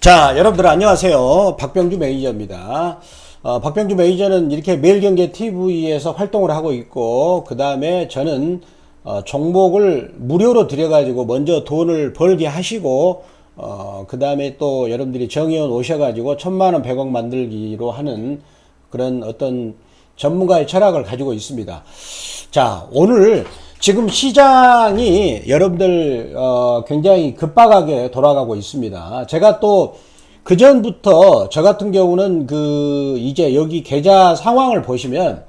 자, 여러분들 안녕하세요. 박병주 매니저입니다. 박병주 매니저는 이렇게 매일경제 TV에서 활동을 하고 있고, 그 다음에 저는 종목을 무료로 드려가지고 먼저 돈을 벌게 하시고, 그 다음에 또 여러분들이 정의원 오셔가지고 1000만원 100억 만들기로 하는 그런 어떤 전문가의 철학을 가지고 있습니다. 자, 오늘 지금 시장이 여러분들 굉장히 급박하게 돌아가고 있습니다. 제가 또 그전부터 저 같은 경우는 이제 여기 계좌 상황을 보시면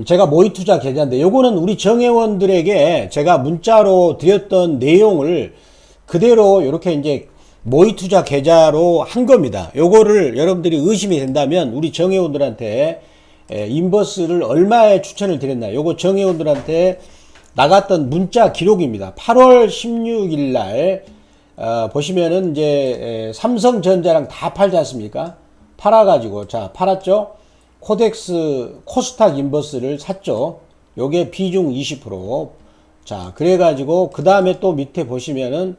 제가 모의투자 계좌인데, 요거는 우리 정회원들에게 제가 문자로 드렸던 내용을 그대로 이렇게 이제 모의투자 계좌로 한 겁니다. 요거를 여러분들이 의심이 된다면 우리 정회원들한테 인버스를 얼마에 추천을 드렸나, 요거 정회원들한테 나갔던 문자 기록입니다. 8월 16일 날 보시면은 이제 삼성전자랑 다 팔지 않습니까? 팔아가지고, 자, 팔았죠? 코스닥 인버스를 샀죠? 요게 비중 20%. 자, 그래가지고 그 다음에 또 밑에 보시면은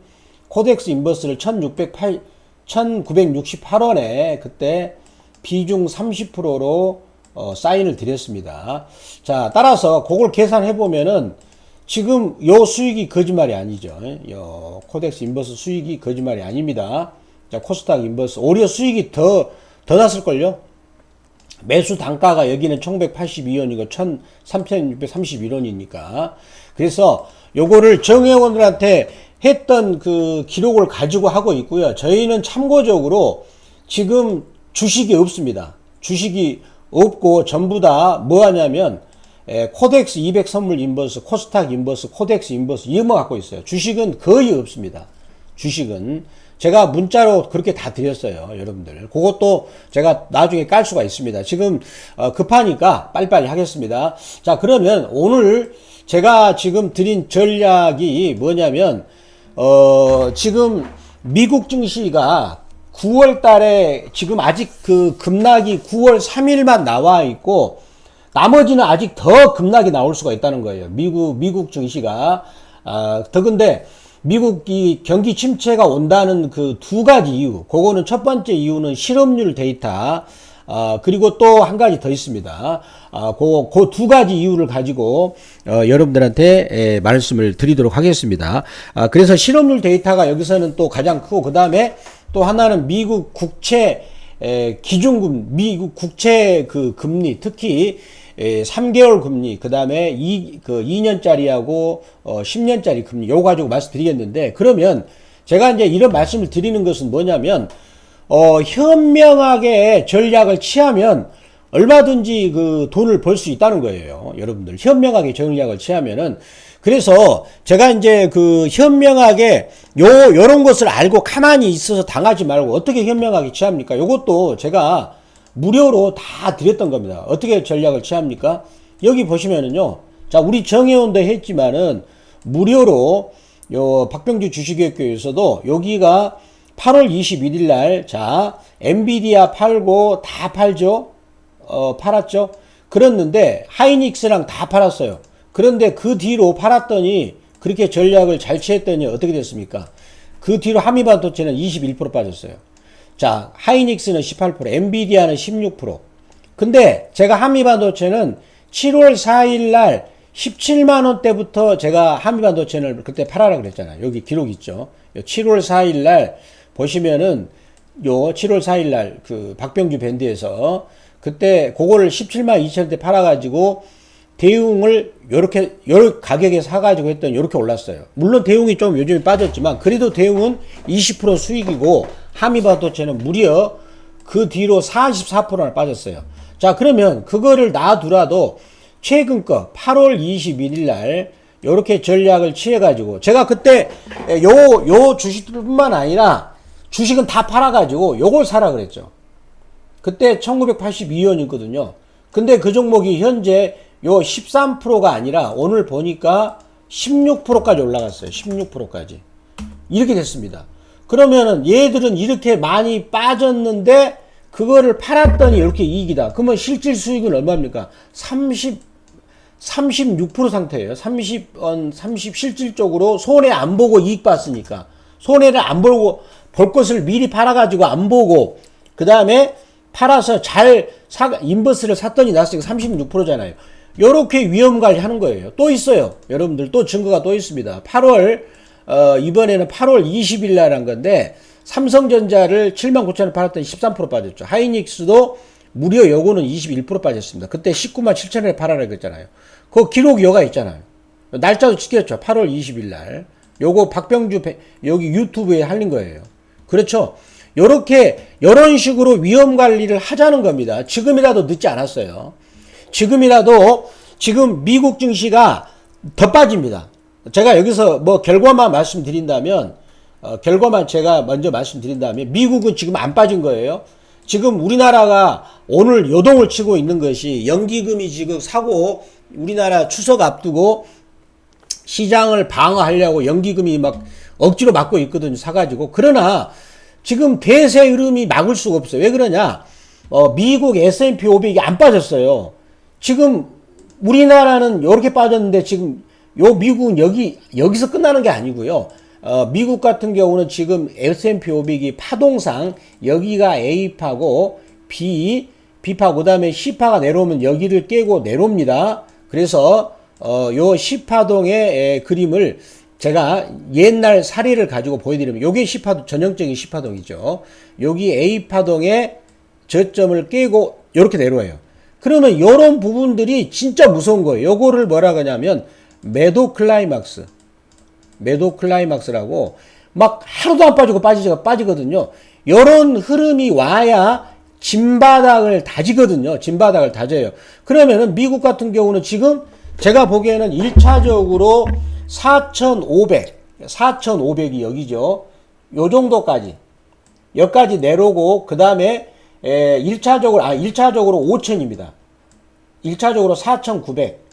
코덱스 인버스를 1968원에 그때 비중 30%로 사인을 드렸습니다. 자, 따라서 그걸 계산해 보면은 지금 요 수익이 거짓말이 아니죠. 요 코덱스 인버스 수익이 거짓말이 아닙니다. 자, 코스닥 인버스 오히려 수익이 더 났을걸요. 매수 단가가 여기는 1182원이고 3631원이니까. 그래서 요거를 정회원들한테 했던 그 기록을 가지고 하고 있고요. 저희는 참고적으로 지금 주식이 없습니다. 주식이 없고 전부 다 뭐 하냐면 코덱스 200 선물 인버스, 코스닥 인버스, 코덱스 인버스 이것만 갖고 있어요. 주식은 거의 없습니다. 주식은 제가 문자로 그렇게 다 드렸어요, 여러분들. 그것도 제가 나중에 깔 수가 있습니다. 지금 급하니까 빨리빨리 하겠습니다. 자, 그러면 오늘 제가 지금 드린 전략이 뭐냐면 지금 미국 증시가 9월 달에 지금 아직 그 급락이 9월 3일만 나와 있고, 나머지는 아직 더 급락이 나올 수가 있다는 거예요. 미국 증시가. 더군데 미국이 경기 침체가 온다는 그 두 가지 이유. 그거는 첫 번째 이유는 실업률 데이터. 그리고 또 한 가지 더 있습니다. 그 두 가지 이유를 가지고, 여러분들한테 말씀을 드리도록 하겠습니다. 그래서 실업률 데이터가 여기서는 또 가장 크고, 그 다음에 또 하나는 미국 국채, 기준금, 미국 국채 그 금리, 특히 3개월 금리, 그 다음에 2년짜리하고 10년짜리 금리, 요거 가지고 말씀드리겠는데, 그러면 제가 이제 이런 말씀을 드리는 것은 뭐냐면, 현명하게 전략을 취하면 얼마든지 그 돈을 벌 수 있다는 거예요. 여러분들. 현명하게 전략을 취하면은. 그래서 제가 이제 그 현명하게 요런 것을 알고 가만히 있어서 당하지 말고 어떻게 현명하게 취합니까? 요것도 제가 무료로 다 드렸던 겁니다. 어떻게 전략을 취합니까? 여기 보시면은요. 자, 우리 정회원도 했지만은 무료로 요 박병주 주식교육교에서도 여기가 8월 21일 날, 자, 엔비디아 팔고 다 팔죠? 팔았죠? 그랬는데 하이닉스랑 다 팔았어요. 그런데 그 뒤로 팔았더니 그렇게 전략을 잘 취했더니 어떻게 됐습니까? 그 뒤로 한미반도체는 21% 빠졌어요. 자, 하이닉스는 18%, 엔비디아는 16%. 근데 제가 한미반도체는 7월 4일 날 17만원대부터 제가 한미반도체를 그때 팔아라 그랬잖아요. 여기 기록 있죠. 7월 4일 날 보시면은 요 7월 4일 날 그 박병주 밴드에서 그때 그거를 17만 2천원대 팔아가지고 대웅을 요렇게 가격에 사가지고 했더니 요렇게 올랐어요. 물론 대웅이 좀 요즘에 빠졌지만 그래도 대웅은 20% 수익이고 한미반도체는 무려 그 뒤로 44%나 빠졌어요. 자, 그러면 그거를 놔두라도 최근 거 8월 21일 날 요렇게 전략을 취해가지고 제가 그때 요 주식뿐만 아니라 주식은 다 팔아가지고 요걸 사라 그랬죠. 그때 1982원이거든요. 근데 그 종목이 현재 요 13%가 아니라 오늘 보니까 16%까지 올라갔어요. 16%까지. 이렇게 됐습니다. 그러면은 얘들은 이렇게 많이 빠졌는데 그거를 팔았더니 이렇게 이익이다. 그러면 실질 수익은 얼마입니까? 36% 상태예요. 30 실질적으로 손해 안 보고 이익 봤으니까. 손해를 안 보고 볼 것을 미리 팔아가지고 안 보고 그 다음에 팔아서 인버스를 샀더니 나스닥 36%잖아요. 요렇게 위험관리 하는 거예요. 또 있어요. 여러분들 또 증거가 또 있습니다. 8월 이번에는 8월 20일 날 한 건데 삼성전자를 79,000원 팔았더니 13% 빠졌죠. 하이닉스도 무려 요거는 21% 빠졌습니다. 그때 197,000원에 팔아라 그랬잖아요. 그 기록 여가 있잖아요. 날짜도 찍혔죠. 8월 20일 날. 요거 박병주 여기 유튜브에 할린 거예요. 그렇죠. 요런 식으로 위험 관리를 하자는 겁니다. 지금이라도 늦지 않았어요. 지금 미국 증시가 더 빠집니다. 제가 여기서 뭐 결과만 말씀드린다면 결과만 제가 먼저 말씀드린다면 미국은 지금 안 빠진 거예요. 지금 우리나라가 오늘 요동을 치고 있는 것이 연기금이 지금 사고 우리나라 추석 앞두고 시장을 방어하려고 연기금이 막 억지로 막고 있거든요. 사가지고. 그러나 지금 대세 흐름이 막을 수가 없어요. 왜 그러냐? 미국 S&P 500이 안 빠졌어요. 지금 우리나라는 이렇게 빠졌는데 지금 요 미국은 여기서 끝나는 게 아니고요. 미국 같은 경우는 지금 S&P 500이 파동상 여기가 A파고 B파 그 다음에 C파가 내려오면 여기를 깨고 내려옵니다. 그래서 요 C파동의 그림을 제가 옛날 사례를 가지고 보여드리면 요게 C파동 전형적인 C파동이죠. 여기 A파동의 저점을 깨고 이렇게 내려와요. 그러면 요런 부분들이 진짜 무서운 거예요. 요거를 뭐라 하냐면 매도 클라이막스라고 막 하루도 안 빠지고 빠지거든요. 요런 흐름이 와야 진바닥을 다지거든요. 진바닥을 다져요. 그러면은 미국 같은 경우는 지금 제가 보기에는 1차적으로 4,500이 여기죠. 요 정도까지. 여기까지 내려오고, 그 다음에, 1차적으로 5,000입니다. 1차적으로 4,900.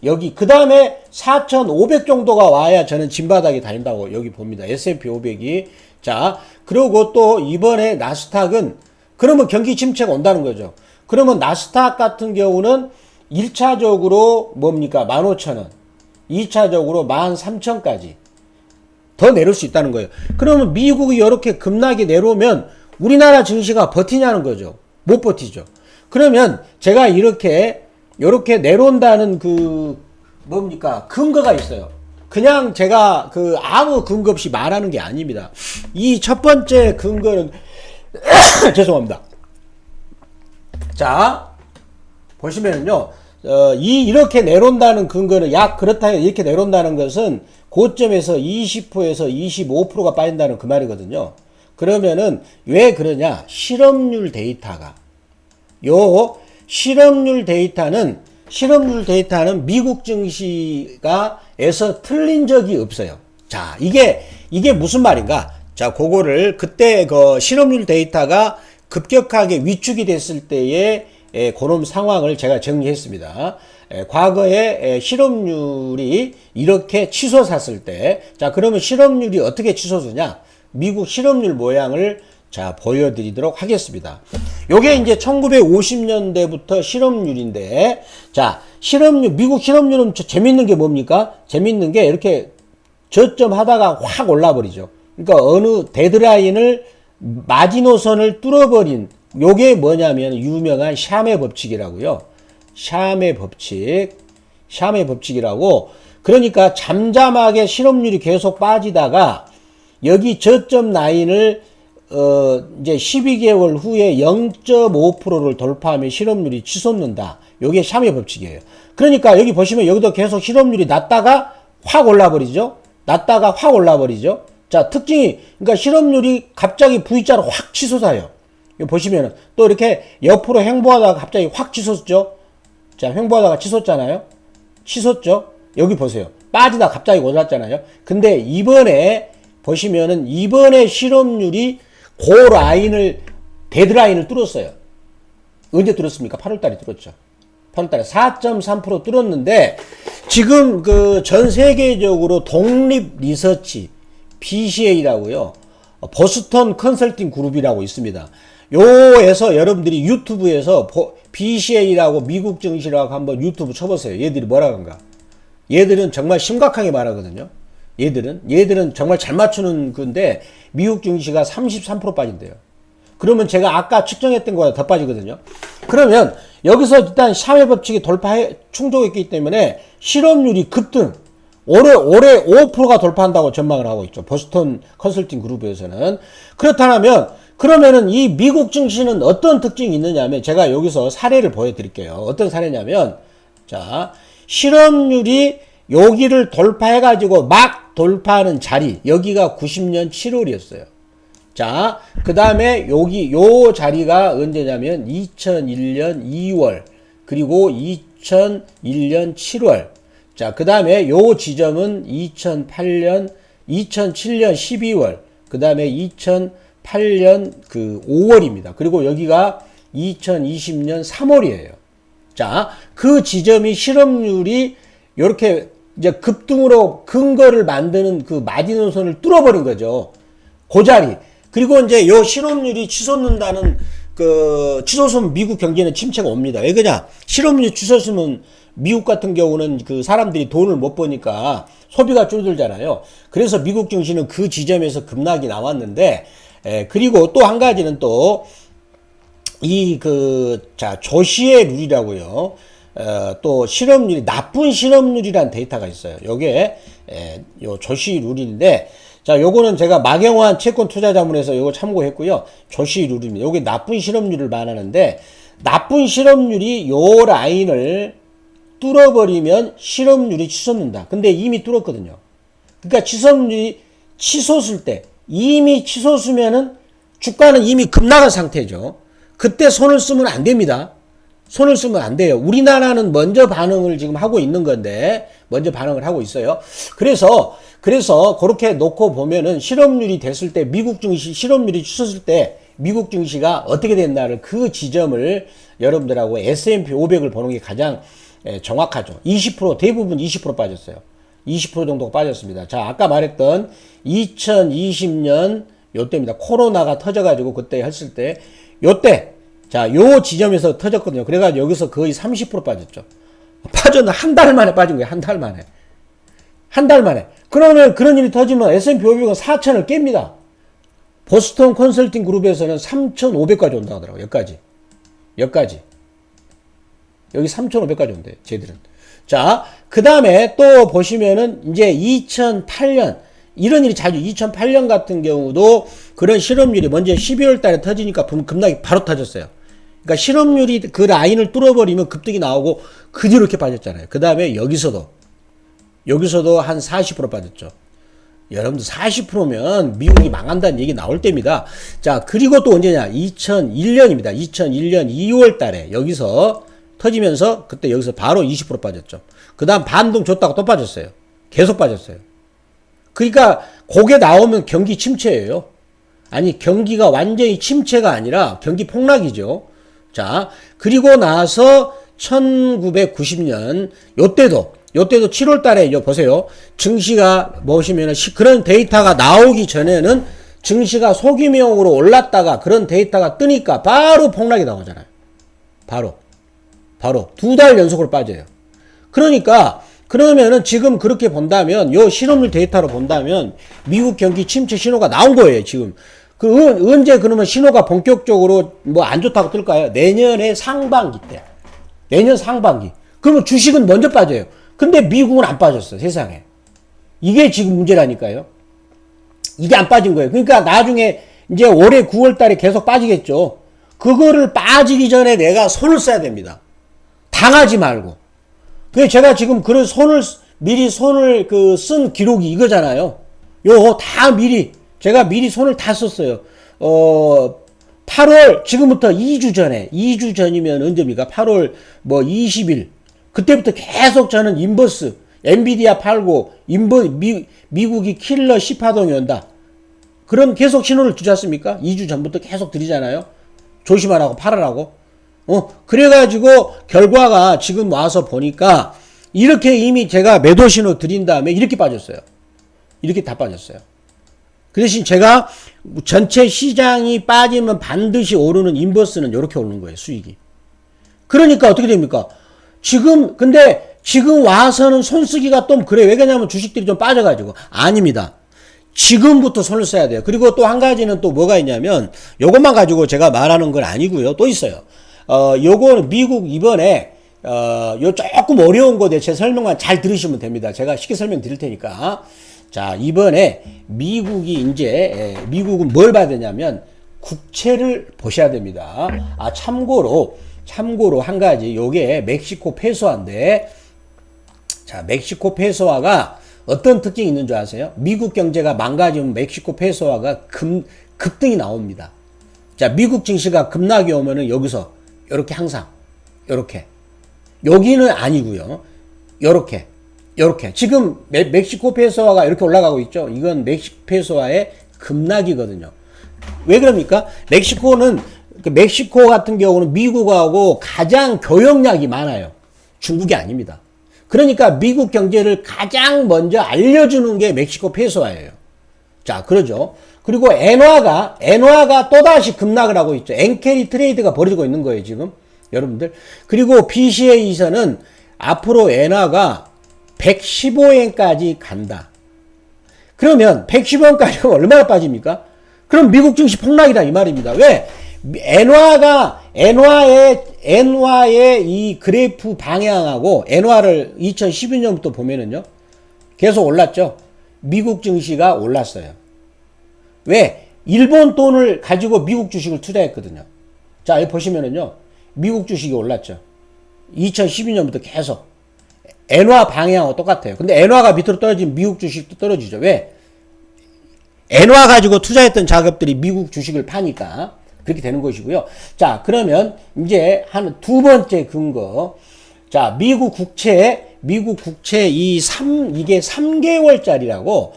여기, 그 다음에 4,500 정도가 와야 저는 진바닥이 달린다고 여기 봅니다. S&P 500이. 자, 그리고 또 이번에 나스닥은, 그러면 경기 침체가 온다는 거죠. 그러면 나스닥 같은 경우는 1차적으로 뭡니까? 15,000원. 2차적으로 13,000까지 더 내릴 수 있다는 거예요. 그러면 미국이 이렇게 급락이 내려오면 우리나라 증시가 버티냐는 거죠. 못 버티죠. 그러면 제가 이렇게 내려온다는 뭡니까? 근거가 있어요. 그냥 제가 아무 근거 없이 말하는 게 아닙니다. 이 첫 번째 근거는 죄송합니다. 자, 보시면은요. 이렇게 내려온다는 근거는 그렇다 이렇게 내려온다는 것은 고점에서 20%에서 25%가 빠진다는 그 말이거든요. 그러면은 왜 그러냐? 실업률 데이터가 실업률 데이터는 미국 증시가에서 틀린 적이 없어요. 자, 이게 무슨 말인가? 자, 그거를 그때 실업률 데이터가 급격하게 위축이 됐을 때에 그런 상황을 제가 정리했습니다. 과거에 실업률이 이렇게 치솟았을 때, 자, 그러면 실업률이 어떻게 치솟으냐? 미국 실업률 모양을 자, 보여드리도록 하겠습니다. 요게 이제 1950년대부터 실업률인데, 자, 미국 실업률은 재밌는 게 뭡니까? 재밌는 게 이렇게 저점 하다가 확 올라버리죠. 그러니까 어느 데드라인을, 마지노선을 뚫어버린, 요게 뭐냐면 유명한 샴의 법칙이라고요. 샴의 법칙이라고. 그러니까 잠잠하게 실업률이 계속 빠지다가 여기 저점 라인을 이제 12개월 후에 0.5%를 돌파하면 실업률이 치솟는다. 요게 샴의 법칙이에요. 그러니까 여기 보시면 여기도 계속 실업률이 낮다가 확 올라버리죠. 자, 특징이 그러니까 실업률이 갑자기 V자로 확 치솟아요. 여기 보시면은 또 이렇게 옆으로 횡보하다가 갑자기 확 치솟죠. 자, 횡보하다가 치솟잖아요. 치솟죠. 여기 보세요. 빠지다 갑자기 올랐잖아요. 근데 이번에 보시면은 이번에 실업률이 데드라인을 뚫었어요. 언제 뚫었습니까? 8월달에 뚫었죠. 8월달에 4.3% 뚫었는데 지금 전 세계적으로 독립 리서치 BCA라고요. 보스턴 컨설팅 그룹이라고 있습니다. 요에서 여러분들이 유튜브에서 BCA라고 미국 증시라고 한번 유튜브 쳐보세요. 얘들이 뭐라고 한가. 얘들은 정말 심각하게 말하거든요. 얘들은 정말 잘 맞추는 건데 미국 증시가 33% 빠진대요. 그러면 제가 아까 측정했던 거보다 더 빠지거든요. 그러면 여기서 일단 샤의 법칙이 충족했기 때문에 실업률이 급등. 올해 5%가 돌파한다고 전망을 하고 있죠. 보스턴 컨설팅 그룹에서는. 그러면은 이 미국 증시는 어떤 특징이 있느냐면 제가 여기서 사례를 보여드릴게요. 어떤 사례냐면 자, 실업률이 여기를 돌파해가지고 막 돌파하는 자리, 여기가 90년 7월이었어요. 자, 그 다음에 요 자리가 언제냐면 2001년 2월, 그리고 2001년 7월. 자, 그 다음에 요 지점은 2007년 12월, 그 다음에 2008년 5월입니다. 그리고 여기가 2020년 3월이에요. 자, 그 지점이 실업률이 이렇게 이제 급등으로 근거를 만드는 그 마지노선을 뚫어버린 거죠. 그 자리. 그리고 이제 요 실업률이 치솟는다는 치솟으면 미국 경제는 침체가 옵니다. 왜 그러냐? 실업률이 치솟으면 미국 같은 경우는 그 사람들이 돈을 못 버니까 소비가 줄어들잖아요. 그래서 미국 증시는 그 지점에서 급락이 나왔는데, 그리고 또 한 가지는 또 조시의 룰이라고요. 또 실업률이 나쁜 실업률이란 데이터가 있어요. 요게 요 조시 룰인데, 자, 요거는 제가 마경환 채권 투자자문에서 요거 참고했고요. 조시 룰입니다. 요게 나쁜 실업률을 말하는데, 나쁜 실업률이 요 라인을 뚫어버리면 실업률이 치솟는다. 근데 이미 뚫었거든요. 그러니까 실업률이 치솟을 때, 이미 치솟으면은 주가는 이미 급락한 상태죠. 그때 손을 쓰면 안 됩니다. 손을 쓰면 안 돼요. 우리나라는 먼저 반응을 지금 하고 있는 건데, 먼저 반응을 하고 있어요. 그래서 그렇게 놓고 보면은 실업률이 됐을 때, 미국 증시 실업률이 치솟을 때 미국 증시가 어떻게 됐나를 그 지점을 여러분들하고 S&P 500을 보는 게 가장 정확하죠. 20% 대부분 20% 빠졌어요. 20% 정도가 빠졌습니다. 자, 아까 말했던 2020년 요때입니다. 코로나가 터져가지고 그때 했을 때 요때 자, 요 지점에서 터졌거든요. 그래가지고 여기서 거의 30% 빠졌죠. 빠졌는 한 달 만에 빠진 거예요. 한 달 만에. 한 달 만에. 그러면 그런 일이 터지면 S&P 500은 4,000을 깹니다. 보스턴 컨설팅 그룹에서는 3,500까지 온다고 하더라고요. 여기까지. 여기 3,500까지 온대요. 쟤들은. 자, 그 다음에 또 보시면은 이제 2008년 이런 일이 자주 2008년 같은 경우도 그런 실업률이 먼저 12월 달에 터지니까 급락이 바로 터졌어요. 그러니까 실업률이 그 라인을 뚫어버리면 급등이 나오고 그 뒤로 이렇게 빠졌잖아요. 그 다음에 여기서도 한 40% 빠졌죠. 여러분들 40%면 미국이 망한다는 얘기 나올 때입니다. 자, 그리고 또 언제냐? 2001년입니다. 2001년 2월 달에 여기서 터지면서 그때 여기서 바로 20% 빠졌죠. 그 다음 반동 줬다가 또 빠졌어요. 계속 빠졌어요. 그러니까 그게 나오면 경기 침체예요. 아니, 경기가 완전히 침체가 아니라 경기 폭락이죠. 자, 그리고 나서 1990년 요때도 7월 달에 보세요. 증시가 보시면은 그런 데이터가 나오기 전에는 증시가 소규모로 올랐다가 그런 데이터가 뜨니까 바로 폭락이 나오잖아요. 바로 2달 연속으로 빠져요. 그러니까 그러면은 지금 그렇게 본다면 요 실업률 데이터로 본다면 미국 경기 침체 신호가 나온 거예요. 지금 언제 그러면 신호가 본격적으로 뭐 안 좋다고 뜰까요? 내년의 상반기 때. 내년 상반기. 그러면 주식은 먼저 빠져요. 근데 미국은 안 빠졌어, 세상에. 이게 지금 문제라니까요. 이게 안 빠진 거예요. 그러니까 나중에 이제 올해 9월 달에 계속 빠지겠죠. 그거를 빠지기 전에 내가 손을 써야 됩니다. 당하지 말고. 그래서 제가 지금 그런 미리 손을 쓴 기록이 이거잖아요. 제가 미리 손을 다 썼어요. 8월, 지금부터 2주 전이면 언제입니까? 8월 20일. 그때부터 계속 저는 인버스, 엔비디아 팔고, 미국이 킬러 10하동이 온다. 그럼 계속 신호를 주지 않습니까? 2주 전부터 계속 드리잖아요. 조심하라고, 팔으라고. 그래가지고, 결과가 지금 와서 보니까, 이렇게 이미 제가 매도 신호 드린 다음에 이렇게 빠졌어요. 이렇게 다 빠졌어요. 그 대신 제가 전체 시장이 빠지면 반드시 오르는 인버스는 이렇게 오르는 거예요, 수익이. 그러니까 어떻게 됩니까? 근데 지금 와서는 손 쓰기가 좀 그래. 왜 그러냐면 주식들이 좀 빠져가지고. 아닙니다. 지금부터 손을 써야 돼요. 그리고 또 한 가지는 또 뭐가 있냐면, 요것만 가지고 제가 말하는 건 아니고요. 또 있어요. 요거는 미국 이번에, 요 조금 어려운 거에 제 설명만 잘 들으시면 됩니다. 제가 쉽게 설명 드릴 테니까. 자, 이번에 미국은 뭘 봐야 되냐면, 국채를 보셔야 됩니다. 참고로 한 가지, 요게 멕시코 페소화인데, 자, 멕시코 페소화가 어떤 특징이 있는 줄 아세요? 미국 경제가 망가지면 멕시코 페소화가 급등이 나옵니다. 자, 미국 증시가 급락이 오면은 여기서, 요렇게 항상, 요렇게. 여기는 아니고요. 요렇게. 지금 멕시코 페소화가 이렇게 올라가고 있죠? 이건 멕시코 페소화의 급락이거든요. 왜 그럽니까? 멕시코 같은 경우는 미국하고 가장 교역량이 많아요. 중국이 아닙니다. 그러니까 미국 경제를 가장 먼저 알려주는 게 멕시코 페소화예요. 자, 그러죠. 그리고 엔화가 또다시 급락을 하고 있죠. 엔캐리 트레이드가 벌어지고 있는 거예요, 지금. 여러분들. 그리고 BCA에서는 앞으로 엔화가 115엔까지 간다. 그러면 115엔까지 가면 얼마나 빠집니까? 그럼 미국 증시 폭락이다 이 말입니다. 왜? 엔화의 이 그래프 방향하고 엔화를 2012년부터 보면은요. 계속 올랐죠. 미국 증시가 올랐어요. 왜? 일본 돈을 가지고 미국 주식을 투자했거든요. 자, 여기 보시면은요. 미국 주식이 올랐죠. 2012년부터 계속. 엔화 방향하고 똑같아요. 근데 엔화가 밑으로 떨어지면 미국 주식도 떨어지죠. 왜? 엔화 가지고 투자했던 작업들이 미국 주식을 파니까 그렇게 되는 것이고요. 자, 그러면 이제 두 번째 근거. 자, 미국 국채 이게 3개월짜리라고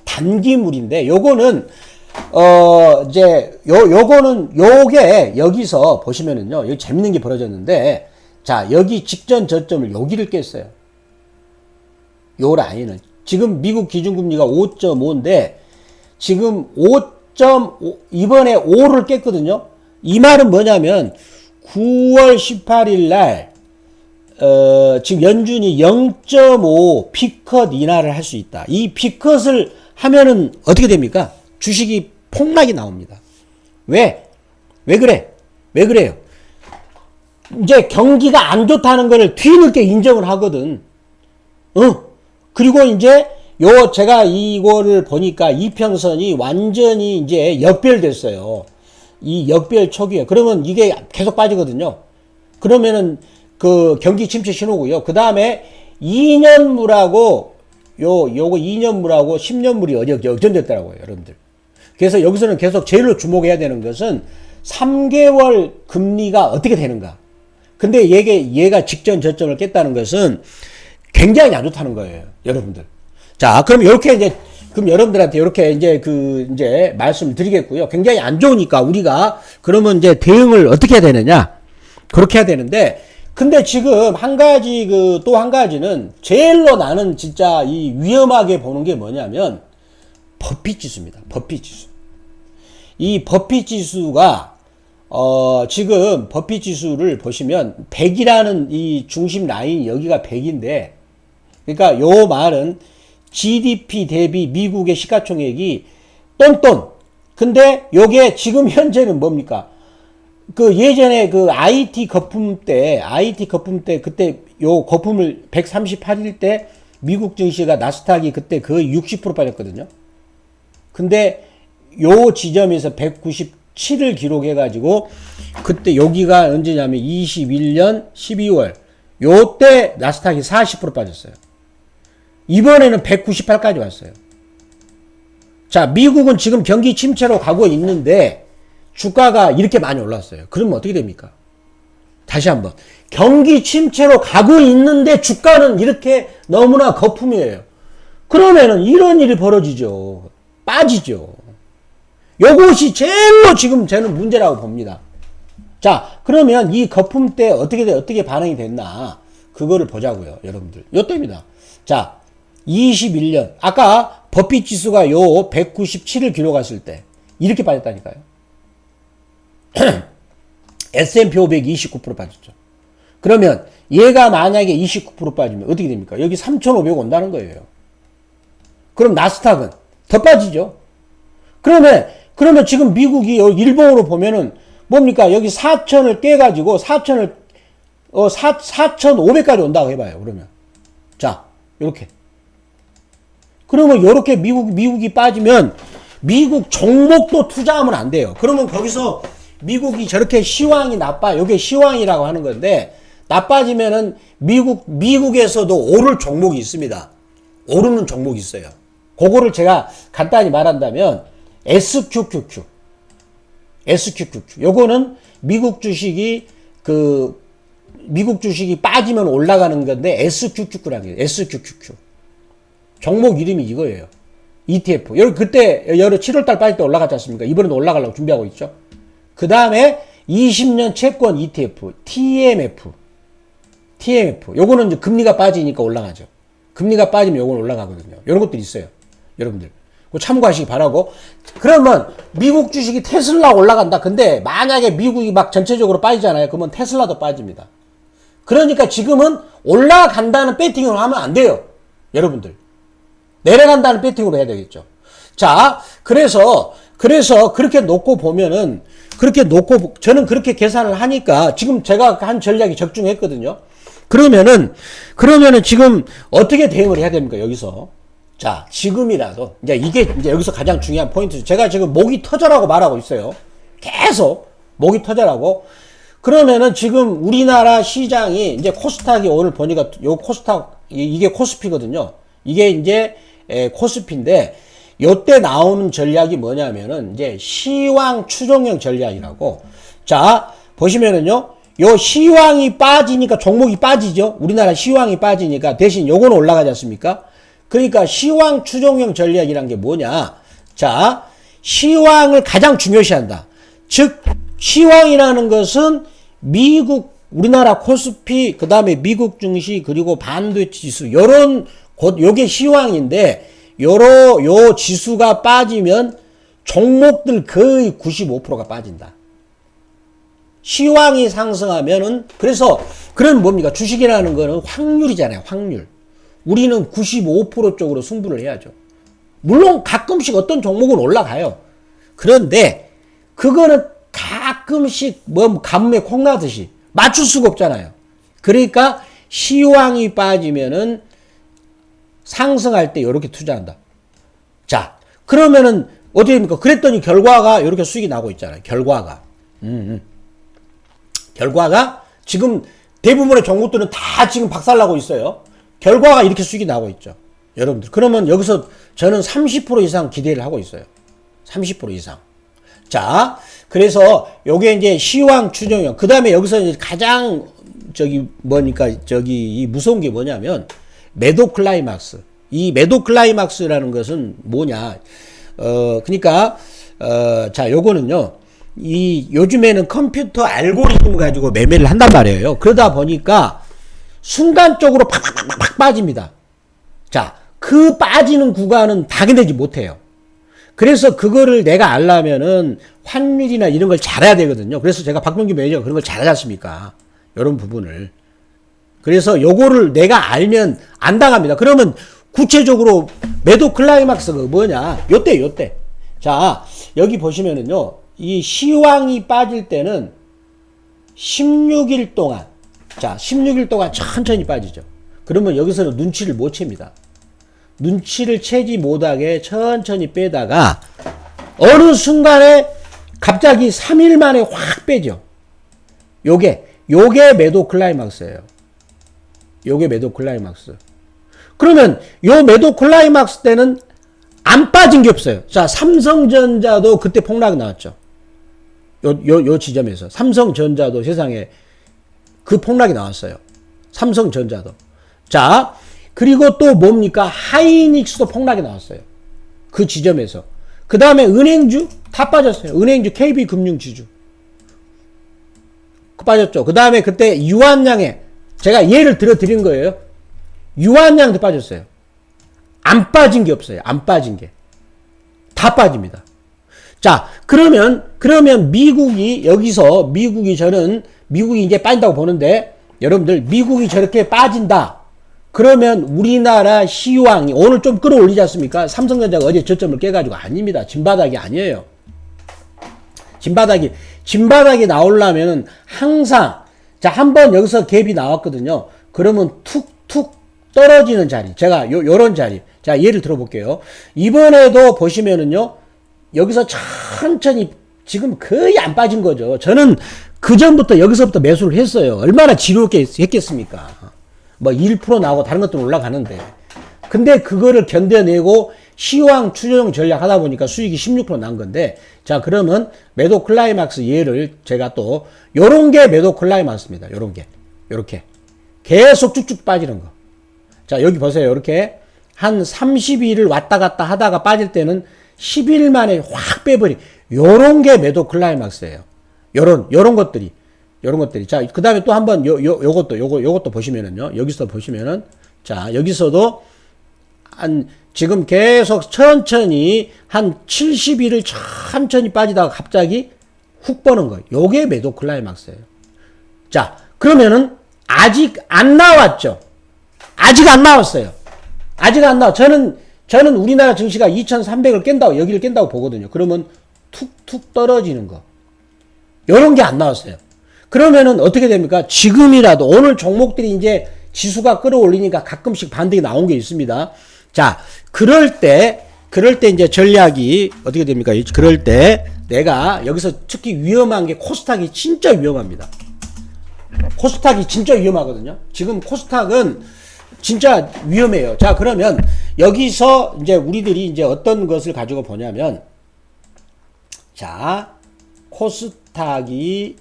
단기물인데 요거는 요게 여기서 보시면은요. 여기 재밌는 게 벌어졌는데 자, 여기 직전 저점을 여기를 깼어요. 요 라인을. 지금 미국 기준금리가 5.5인데 지금 5.5 이번에 5를 깼거든요. 이 말은 뭐냐면 9월 18일 날 지금 연준이 0.5 피컷 인하를 할 수 있다. 이 피컷을 하면은 어떻게 됩니까? 주식이 폭락이 나옵니다. 왜 그래요? 이제 경기가 안 좋다는 걸 뒤늦게 인정을 하거든. 그리고 이제 제가 이거를 보니까 이평선이 완전히 이제 역별됐어요. 이 역별 초기에. 그러면 이게 계속 빠지거든요. 그러면은 그 경기 침체 신호고요. 그 다음에 2년물하고 요거 2년물하고 10년물이 어디 역전됐더라고요, 여러분들. 그래서 여기서는 계속 제일로 주목해야 되는 것은 3개월 금리가 어떻게 되는가. 근데 얘가 직전 저점을 깼다는 것은 굉장히 안 좋다는 거예요, 여러분들. 자, 그럼 그럼 여러분들한테 이렇게 이제 말씀을 드리겠고요. 굉장히 안 좋으니까 우리가 그러면 이제 대응을 어떻게 해야 되느냐? 그렇게 해야 되는데, 근데 지금 또 한 가지는 제일로 나는 진짜 이 위험하게 보는 게 뭐냐면 버핏 지수입니다. 버핏 지수. 이 버핏 지수가 지금 버핏 지수를 보시면 100이라는 이 중심 라인 여기가 100인데, 그러니까 요 말은 GDP 대비 미국의 시가총액이 똔똔. 근데 요게 지금 현재는 뭡니까? 그 예전에 그 IT 거품 때 그때 요 거품을 138일 때 미국 증시가 나스닥이 그때 거의 60% 빠졌거든요. 근데 요 지점에서 197을 기록해가지고 그때 여기가 언제냐면 21년 12월 요때 나스닥이 40% 빠졌어요. 이번에는 198까지 왔어요. 자, 미국은 지금 경기 침체로 가고 있는데 주가가 이렇게 많이 올랐어요. 그러면 어떻게 됩니까? 다시 한번. 경기 침체로 가고 있는데 주가는 이렇게 너무나 거품이에요. 그러면은 이런 일이 벌어지죠. 빠지죠. 요것이 제일로 지금 저는 문제라고 봅니다. 자, 그러면 이 거품 때 어떻게 반응이 됐나? 그거를 보자고요, 여러분들. 요때입니다. 자, 21년. 아까 버핏 지수가 요 197을 기록했을 때 이렇게 빠졌다니까요. S&P 500 29% 빠졌죠. 그러면 얘가 만약에 29% 빠지면 어떻게 됩니까? 여기 3,500 온다는 거예요. 그럼 나스닥은 더 빠지죠. 그러면 지금 미국이 일봉으로 보면은 뭡니까? 여기 4,000을 깨가지고 4,500까지 온다고 해봐요. 그러면. 자, 요렇게. 그러면 요렇게 미국이 빠지면 미국 종목도 투자하면 안 돼요. 그러면 거기서 미국이 저렇게 시황이 나빠. 요게 시황이라고 하는 건데, 나빠지면은 미국에서도 오를 종목이 있습니다. 오르는 종목이 있어요. 그거를 제가 간단히 말한다면, SQQQ. 요거는 미국 주식이 빠지면 올라가는 건데, SQQQ라는 게 SQQQ. 종목 이름이 이거예요. ETF. 그때 7월달 빠질 때 올라갔지 않습니까? 이번에도 올라가려고 준비하고 있죠. 그 다음에 20년 채권 ETF, TMF. 요거는 이제 금리가 빠지니까 올라가죠. 금리가 빠지면 요건 올라가거든요. 이런 것들이 있어요. 여러분들. 그거 참고하시기 바라고. 그러면 미국 주식이 테슬라 올라간다. 근데 만약에 미국이 막 전체적으로 빠지잖아요. 그러면 테슬라도 빠집니다. 그러니까 지금은 올라간다는 배팅을 하면 안 돼요. 여러분들. 내려간다는 배팅으로 해야 되겠죠. 자, 그래서 그렇게 놓고 보면은, 저는 그렇게 계산을 하니까, 지금 제가 한 전략이 적중했거든요. 그러면은 지금 어떻게 대응을 해야 됩니까, 여기서? 자, 지금이라도, 이제 여기서 가장 중요한 포인트죠. 제가 지금 목이 터져라고 말하고 있어요. 계속, 목이 터져라고. 그러면은 지금 우리나라 시장이, 이제 코스닥이 오늘 보니까, 이게 코스피거든요. 이게 이제, 코스피인데, 요때 나오는 전략이 뭐냐면은, 이제, 시황 추종형 전략이라고. 자, 보시면은요, 요 시황이 빠지니까 종목이 빠지죠? 우리나라 시황이 빠지니까 대신 요거는 올라가지 않습니까? 그러니까 시황 추종형 전략이란 게 뭐냐? 자, 시황을 가장 중요시한다. 즉, 시황이라는 것은 우리나라 코스피, 그 다음에 미국 증시, 그리고 반도체 지수, 요게 시황인데, 요 지수가 빠지면 종목들 거의 95%가 빠진다. 시황이 상승하면은, 그럼 뭡니까? 주식이라는 거는 확률이잖아요, 확률. 우리는 95% 쪽으로 승부를 해야죠. 물론 가끔씩 어떤 종목은 올라가요. 그런데, 그거는 가끔씩, 가뭄에 콩 나듯이 맞출 수가 없잖아요. 그러니까, 시황이 빠지면은, 상승할 때 이렇게 투자한다. 자, 그러면은 어떻게 됩니까? 그랬더니 결과가 이렇게 수익이 나고 있잖아요. 결과가 지금 대부분의 종목들은 다 지금 박살나고 있어요. 결과가 이렇게 수익이 나고 있죠. 여러분들. 그러면 여기서 저는 30% 이상 기대를 하고 있어요. 30% 이상. 자, 그래서 요게 이제 시황 추정형. 그 다음에 여기서 이제 가장 이 무서운 게 뭐냐면 매도 클라이막스. 이 매도 클라이막스라는 것은 뭐냐. 자, 요거는요. 요즘에는 컴퓨터 알고리즘 가지고 매매를 한단 말이에요. 그러다 보니까 순간적으로 팍 빠집니다. 자, 그 빠지는 구간은 확인되지 못해요. 그래서 그거를 내가 알려면은 환율이나 이런 걸 잘 해야 되거든요. 그래서 제가 박명규 매니저가 그런 걸 잘하지 않습니까? 이런 부분을. 그래서 요거를 내가 알면 안 당합니다. 그러면 구체적으로 매도 클라이막스가 뭐냐? 요때. 자, 여기 보시면은요. 이 시황이 빠질 때는 16일 동안, 자, 16일 동안 천천히 빠지죠. 그러면 여기서는 눈치를 못 챕니다. 눈치를 채지 못하게 천천히 빼다가 어느 순간에 갑자기 3일 만에 확 빼죠. 요게 매도 클라이막스예요. 요게 매도 클라이막스. 그러면 요 매도 클라이막스 때는 안 빠진 게 없어요. 자, 삼성전자도 그때 폭락 나왔죠. 요 지점에서. 삼성전자도 세상에 그 폭락이 나왔어요. 삼성전자도. 자, 그리고 또 뭡니까? 하이닉스도 폭락이 나왔어요. 그 지점에서. 그 다음에 은행주 다 빠졌어요. 은행주, KB금융지주. 빠졌죠. 그 다음에 그때 유한양에 제가 예를 들어 드린 거예요. 유한양도 빠졌어요. 안 빠진 게 없어요. 안 빠진 게. 다 빠집니다. 자, 그러면 미국이 저는 미국이 이제 빠진다고 보는데, 여러분들 미국이 저렇게 빠진다. 그러면 우리나라 시황이 오늘 좀 끌어올리지 않습니까? 삼성전자가 어제 저점을 깨가지고 아닙니다. 진바닥이 아니에요. 진바닥이 나오려면은 항상 자, 한번 여기서 갭이 나왔거든요. 그러면 툭툭 떨어지는 자리. 제가 요런 자리. 자, 예를 들어 볼게요. 이번에도 보시면은요. 여기서 천천히 지금 거의 안 빠진 거죠. 저는 그 전부터 여기서부터 매수를 했어요. 얼마나 지루하게 했겠습니까? 뭐 1% 나오고 다른 것들은 올라가는데. 근데 그거를 견뎌내고 시황 추정 전략 하다 보니까 수익이 16%난 건데, 자, 그러면 매도 클라이막스 예를 제가 또 요런 게 매도 클라이막스입니다. 요런 게. 요렇게. 계속 쭉쭉 빠지는 거. 자, 여기 보세요. 요렇게 한 30일을 왔다 갔다 하다가 빠질 때는 10일 만에 확 빼버리. 요런 게 매도 클라이막스예요. 요런 것들이. 자, 그 다음에 또 한번 요것도 보시면은요. 여기서 보시면은, 자, 여기서도 지금 계속 천천히 한 70일을 천천히 빠지다가 갑자기 훅 버는 거예요. 요게 매도 클라이막스예요. 자, 그러면은 아직 안 나왔죠. 아직 안 나왔어요. 아직 안 나와. 저는 우리나라 증시가 2300을 깬다고, 여기를 깬다고 보거든요. 그러면 툭툭 떨어지는 거. 요런 게 안 나왔어요. 그러면은 어떻게 됩니까? 지금이라도 오늘 종목들이 이제 지수가 끌어올리니까 가끔씩 반등이 나온 게 있습니다. 자, 그럴 때 이제 전략이 어떻게 됩니까? 그럴 때 내가 여기서 특히 위험한 게 코스닥이 진짜 위험합니다. 코스닥이 진짜 위험하거든요. 지금 코스닥은 진짜 위험해요. 자, 그러면 여기서 이제 우리들이 이제 어떤 것을 가지고 보냐면, 자, 코스닥이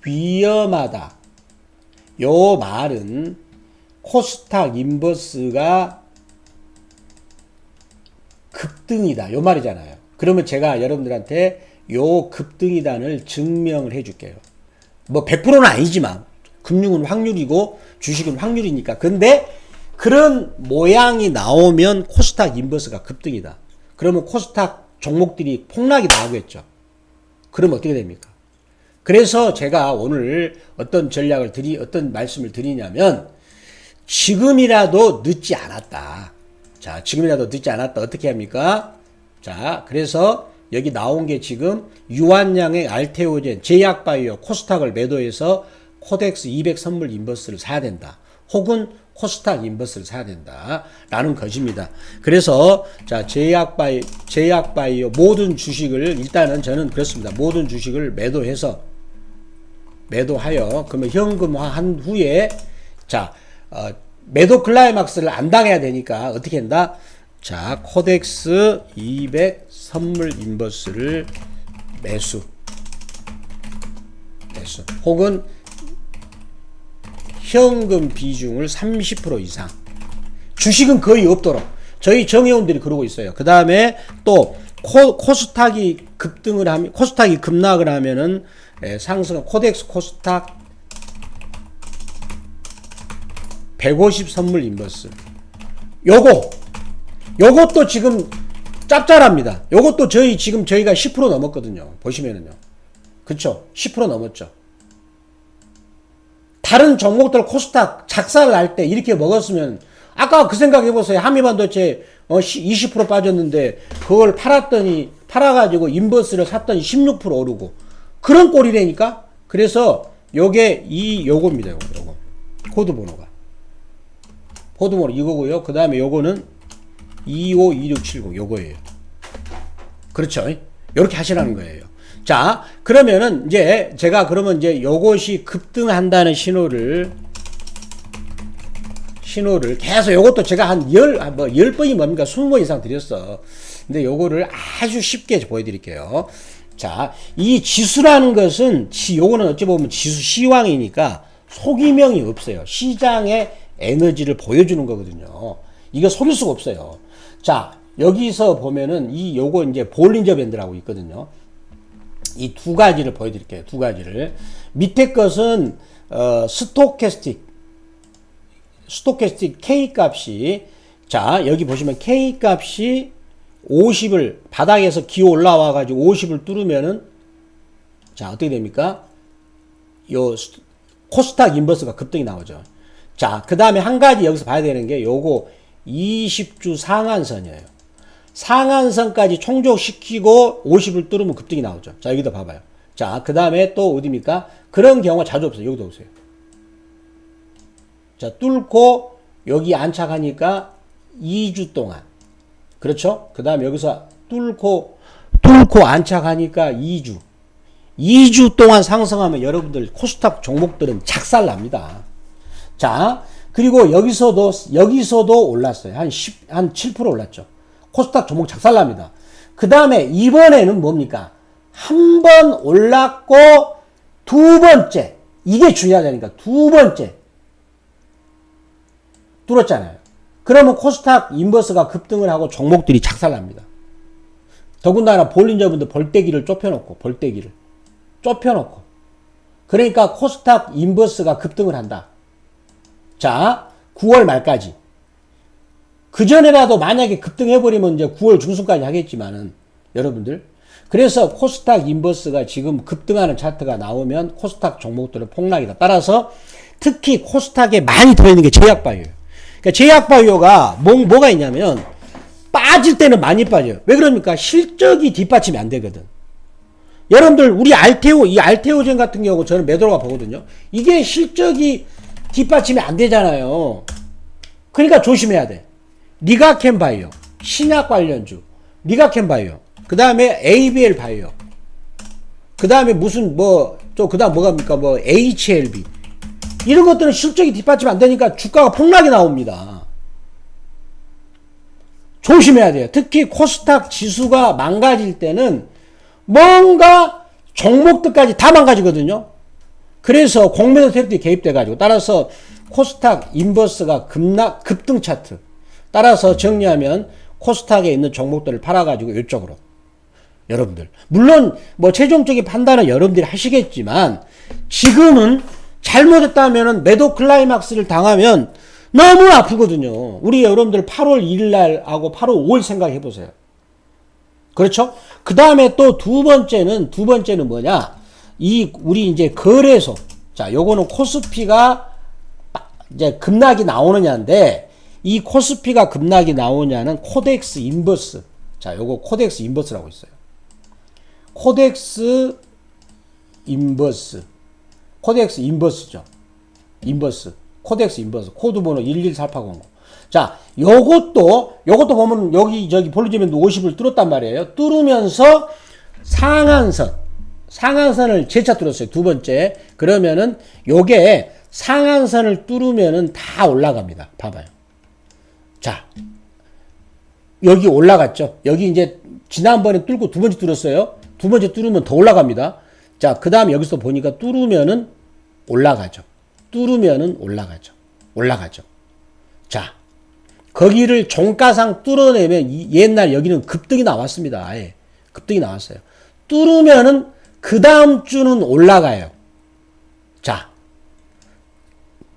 위험하다. 요 말은 코스닥 인버스가 급등이다. 요 말이잖아요. 그러면 제가 여러분들한테 요 급등이단을 증명을 해줄게요. 뭐 100%는 아니지만 금융은 확률이고 주식은 확률이니까. 근데 그런 모양이 나오면 코스닥 인버스가 급등이다. 그러면 코스닥 종목들이 폭락이 나오겠죠. 그럼 어떻게 됩니까? 그래서 제가 오늘 어떤 말씀을 드리냐면, 지금이라도 늦지 않았다. 자, 지금이라도 늦지 않았다. 어떻게 합니까? 자, 그래서 여기 나온 게 지금 유한양의 알테오젠, 제약바이오, 코스닥을 매도해서 코덱스 200 선물 인버스를 사야 된다. 혹은 코스닥 인버스를 사야 된다. 라는 것입니다. 그래서 자, 제약바이오 모든 주식을 일단은 저는 그렇습니다. 모든 주식을 매도하여 그러면 현금화한 후에 자, 매도 클라이막스를 안 당해야 되니까 어떻게 한다? 자, 코덱스 200 선물 인버스를 매수 혹은 현금 비중을 30% 이상. 주식은 거의 없도록 저희 정회원들이 그러고 있어요. 그 다음에 또 코스닥이 급락을 하면은 상승 코덱스 코스닥 150 선물 인버스. 요것도 지금 짭짤합니다. 요것도 저희가 10% 넘었거든요. 보시면은요. 그쵸? 10% 넘었죠. 다른 종목들 코스닥 작살을 날 때 이렇게 먹었으면, 아까 그 생각 해보세요. 한미반도체 20% 빠졌는데 그걸 팔아가지고 인버스를 샀더니 16% 오르고 그런 꼴이라니까. 그래서 요겁니다. 요거 코드번호 이거고요. 그 다음에 요거는 252670 요거예요. 그렇죠? 요렇게 하시라는 거예요. 자, 그러면은 이제 제가 그러면 이제 요것이 급등한다는 신호를 계속 요것도 제가 한 10번이 뭡니까? 20번 이상 드렸어. 근데 요거를 아주 쉽게 보여드릴게요. 자, 이 지수라는 것은, 요거는 어찌 보면 지수 시황이니까 속이명이 없어요. 시장의 에너지를 보여주는 거거든요. 이거 속일 수가 없어요. 자, 여기서 보면은 요거 이제 볼린저 밴드라고 있거든요. 이 두 가지를 보여드릴게요. 두 가지를. 밑에 것은 스토캐스틱 K 값이, 자, 여기 보시면 K 값이 50을 바닥에서 기어 올라와 가지고 50을 뚫으면은, 자, 어떻게 됩니까? 코스닥 인버스가 급등이 나오죠. 자, 그 다음에 한 가지 여기서 봐야 되는 게 요거 20주 상한선이에요. 상한선까지 총족시키고 50을 뚫으면 급등이 나오죠. 자, 여기도 봐봐요. 자, 그 다음에 또 어디입니까? 그런 경우가 자주 없어요. 여기도 보세요. 자, 뚫고 여기 안착하니까 2주 동안. 그렇죠? 그 다음에 여기서 뚫고 안착하니까 2주 동안 상승하면 여러분들 코스닥 종목들은 작살납니다. 자, 그리고 여기서도 올랐어요. 한 7% 올랐죠. 코스닥 종목 작살납니다. 그 다음에 이번에는 뭡니까? 한 번 올랐고 두 번째. 이게 중요하다니까. 두 번째. 뚫었잖아요. 그러면 코스닥 인버스가 급등을 하고 종목들이 작살납니다. 더군다나 볼린저분들 벌떼기를 좁혀놓고 그러니까 코스닥 인버스가 급등을 한다. 자, 9월 말까지. 그전에라도 만약에 급등해버리면 이제 9월 중순까지 하겠지만은, 여러분들. 그래서 코스닥 인버스가 지금 급등하는 차트가 나오면 코스닥 종목들은 폭락이다. 따라서 특히 코스닥에 많이 들어있는 게 제약바이오예요. 그러니까 제약바이오가 뭐가 있냐면, 빠질 때는 많이 빠져요. 왜 그럽니까? 실적이 뒷받침이 안 되거든. 여러분들, 우리 이 알테오젠 같은 경우 저는 매도로가 보거든요. 이게 실적이 뒷받침이 안 되잖아요. 그러니까 조심해야 돼. 리가켄 바이오, 신약 관련주, 리가켄 바이오, 그 다음에 ABL 바이오, 그 다음에 그 다음 뭐갑니까? HLB. 이런 것들은 실적이 뒷받침 안 되니까 주가가 폭락이 나옵니다. 조심해야 돼요. 특히 코스닥 지수가 망가질 때는 뭔가 종목들까지 다 망가지거든요. 그래서 공매도 세력들이 개입돼가지고, 따라서 코스닥 인버스가 급등 차트. 따라서 정리하면 코스닥에 있는 종목들을 팔아가지고 이쪽으로. 여러분들. 물론 최종적인 판단은 여러분들이 하시겠지만, 지금은 잘못했다면은 매도 클라이막스를 당하면 너무 아프거든요. 우리 여러분들 8월 1일 날하고 8월 5일 생각해 보세요. 그렇죠? 그 다음에 또 두 번째는 뭐냐? 우리 이제 거래소. 자, 요거는 코스피가 이제 급락이 나오느냐인데, 이 코스피가 급락이 나오냐는 코덱스 인버스. 자, 요거 코덱스 인버스라고 있어요. 코덱스 인버스죠. 코덱스 인버스. 코드 번호 114800. 자, 요것도 보면 저기 볼리지면도 50을 뚫었단 말이에요. 뚫으면서 상한선을 재차 뚫었어요. 두 번째. 그러면은 요게 상한선을 뚫으면은 다 올라갑니다. 봐봐요. 자, 여기 올라갔죠. 여기 이제 지난번에 뚫고 두 번째 뚫었어요. 두 번째 뚫으면 더 올라갑니다. 자, 그 다음에 여기서 보니까 뚫으면은 올라가죠. 올라가죠. 자, 거기를 종가상 뚫어내면 옛날 여기는 급등이 나왔습니다. 아예 급등이 나왔어요. 뚫으면은 그 다음 주는 올라가요.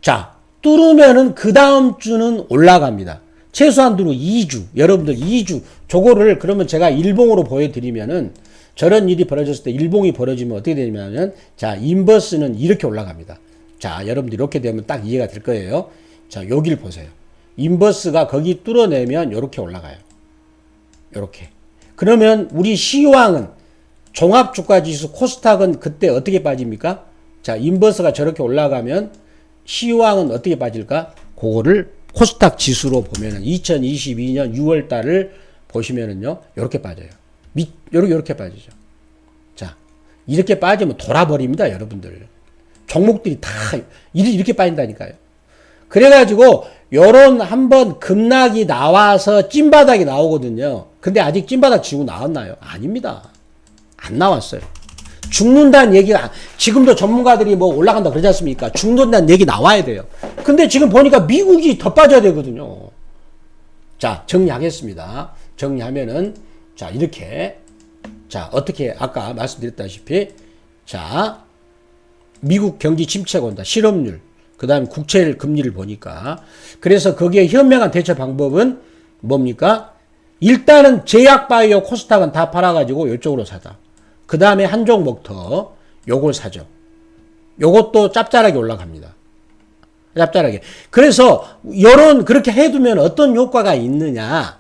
자, 뚫으면은 그 다음 주는 올라갑니다. 최소한으로 2주. 여러분들 2주. 저거를 그러면 제가 일봉으로 보여드리면은, 저런 일이 벌어졌을 때 일봉이 벌어지면 어떻게 되냐면, 자, 인버스는 이렇게 올라갑니다. 자, 여러분들 이렇게 되면 딱 이해가 될 거예요. 자, 여기를 보세요. 인버스가 거기 뚫어내면 이렇게 올라가요. 이렇게. 그러면 우리 시황은, 종합주가지수 코스닥은 그때 어떻게 빠집니까? 자, 인버스가 저렇게 올라가면 시황은 어떻게 빠질까? 그거를 코스닥 지수로 보면은 2022년 6월 달을 보시면은요, 이렇게 빠져요. 요렇게 빠지죠. 자, 이렇게 빠지면 돌아버립니다, 여러분들. 종목들이 다 이렇게 빠진다니까요. 그래가지고 요런 한번 급락이 나와서 찐바닥이 나오거든요. 근데 아직 찐바닥 지고 나왔나요? 아닙니다. 안 나왔어요. 죽는다는 얘기가, 지금도 전문가들이 올라간다 그러지 않습니까? 죽는다는 얘기 나와야 돼요. 근데 지금 보니까 미국이 더 빠져야 되거든요. 자, 정리하겠습니다. 정리하면은, 자, 이렇게. 자, 어떻게, 아까 말씀드렸다시피, 자, 미국 경기 침체가 온다. 실업률. 그 다음에 국채 금리를 보니까. 그래서 거기에 현명한 대처 방법은 뭡니까? 일단은 제약바이오 코스닥은 다 팔아가지고 이쪽으로 사다. 그 다음에 한 종목 더 요걸 사죠. 요것도 짭짤하게 올라갑니다. 짭짤하게. 그래서 그렇게 해두면 어떤 효과가 있느냐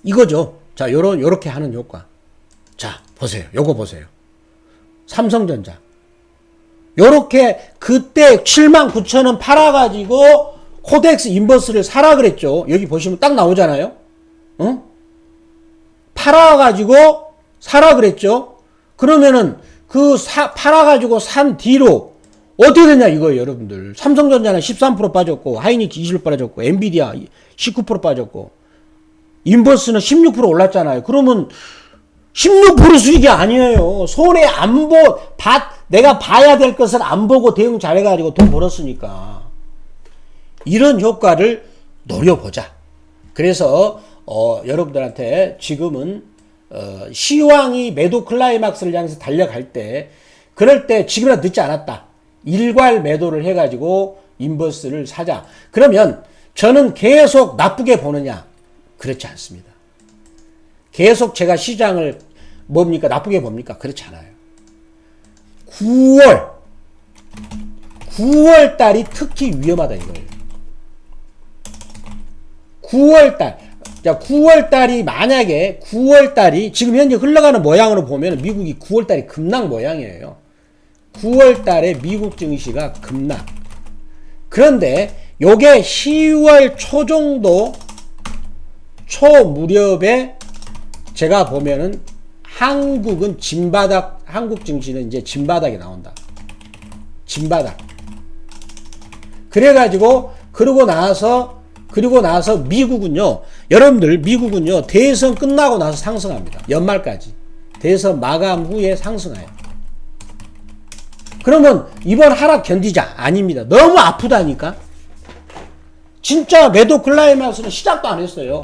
이거죠. 자, 요렇게 하는 효과. 자, 보세요. 요거 보세요. 삼성전자. 요렇게 그때 79,000원 팔아가지고 코덱스 인버스를 사라 그랬죠. 여기 보시면 딱 나오잖아요. 어? 팔아가지고 사라 그랬죠. 그러면은 팔아가지고 산 뒤로 어떻게 됐냐 이거예요, 여러분들. 삼성전자는 13% 빠졌고, 하이닉스 20% 빠졌고, 엔비디아 19% 빠졌고, 인버스는 16% 올랐잖아요. 그러면 16% 수익이 아니에요. 손해 안 내가 봐야 될 것을 안 보고 대응 잘해가지고 돈 벌었으니까. 이런 효과를 노려보자. 그래서, 여러분들한테 지금은, 시황이 매도 클라이막스를 향해서 달려갈 때, 그럴 때 지금이라도 늦지 않았다. 일괄 매도를 해가지고 인버스를 사자. 그러면 저는 계속 나쁘게 보느냐? 그렇지 않습니다. 계속 제가 시장을 나쁘게 봅니까? 그렇지 않아요. 9월 달이 특히 위험하다 이거예요. 9월 달. 자, 9월 달이 만약에 9월 달이 지금 현재 흘러가는 모양으로 보면 미국이 9월 달이 급락 모양이에요. 9월 달에 미국 증시가 급락. 그런데 요게 10월 초 정도 초 무렵에 제가 보면은 한국 증시는 이제 진바닥이 나온다. 진바닥. 그래가지고 그러고 나서 미국은요, 여러분들 미국은요 대선 끝나고 나서 상승합니다. 연말까지 대선 마감 후에 상승해요. 그러면 이번 하락 견디자? 아닙니다. 너무 아프다니까. 진짜 매도 클라이막스는 시작도 안 했어요.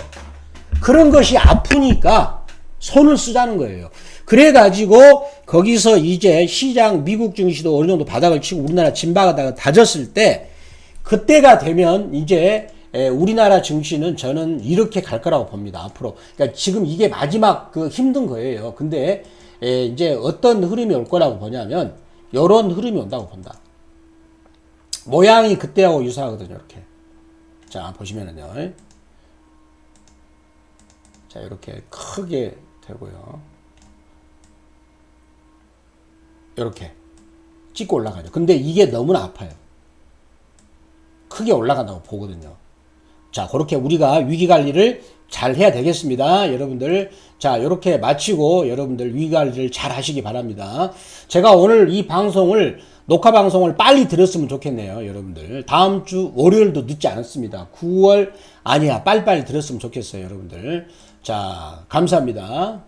그런 것이 아프니까 손을 쓰자는 거예요. 그래가지고 거기서 이제 시장 미국 증시도 어느 정도 바닥을 치고 우리나라 진바닥을 다졌을 때 그때가 되면 이제 우리나라 증시는 저는 이렇게 갈 거라고 봅니다. 앞으로. 그러니까 지금 이게 마지막 힘든 거예요. 근데 이제 어떤 흐름이 올 거라고 보냐면 요런 흐름이 온다고 본다. 모양이 그때하고 유사하거든요. 이렇게. 자, 보시면은요. 자, 이렇게 크게 되고요. 이렇게 찍고 올라가죠. 근데 이게 너무나 아파요. 크게 올라간다고 보거든요. 자, 그렇게 우리가 위기관리를 잘 해야 되겠습니다. 여러분들. 자, 이렇게 마치고 여러분들 위기관리를 잘 하시기 바랍니다. 제가 오늘 이 녹화 방송을 빨리 들었으면 좋겠네요. 여러분들. 다음 주 월요일도 늦지 않았습니다. 9월, 빨리 들었으면 좋겠어요. 여러분들. 자, 감사합니다.